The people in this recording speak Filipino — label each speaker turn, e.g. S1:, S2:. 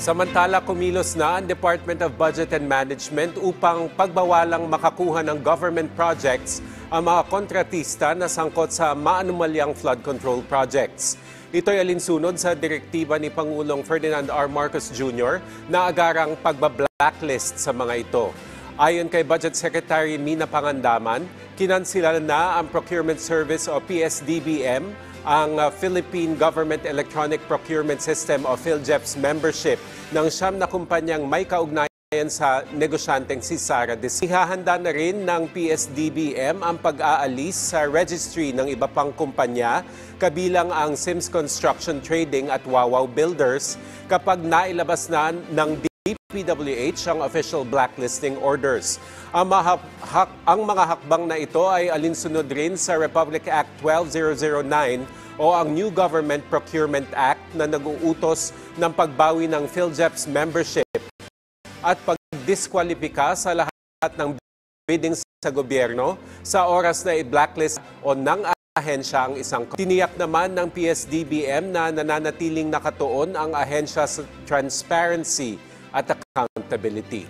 S1: Samantala, kumilos na ang Department of Budget and Management upang pagbawalang makakuha ng government projects ang mga kontratista na sangkot sa maanumalyang flood control projects. Ito'y alinsunod sa direktiba ni Pangulong Ferdinand R. Marcos Jr. na agarang pagbablacklist sa mga ito. Ayon kay Budget Secretary Mina Pangandaman, kinansila na ang Procurement Service o PSDBM ang Philippine Government Electronic Procurement System o PhilGEP's membership ng siyam na kumpanyang may kaugnayan sa negosyanteng si Sara Dizon. Ihahanda na rin ng PSDBM ang pag-aalis sa registry ng iba pang kumpanya kabilang ang Sims Construction Trading at Wawaw Builders kapag nailabas na ng DPWH ang official blacklisting orders. Ang mga hakbang na ito ay alinsunod rin sa Republic Act 12009 o ang New Government Procurement Act na nag-uutos ng pagbawi ng PhilGEP's membership at pagdiskwalipika sa lahat ng bidding sa gobyerno sa oras na i-blacklist o ng ahensya ang isang. Tiniyak naman ng PSDBM na nananatiling nakatuon ang ahensya sa transparency at accountability.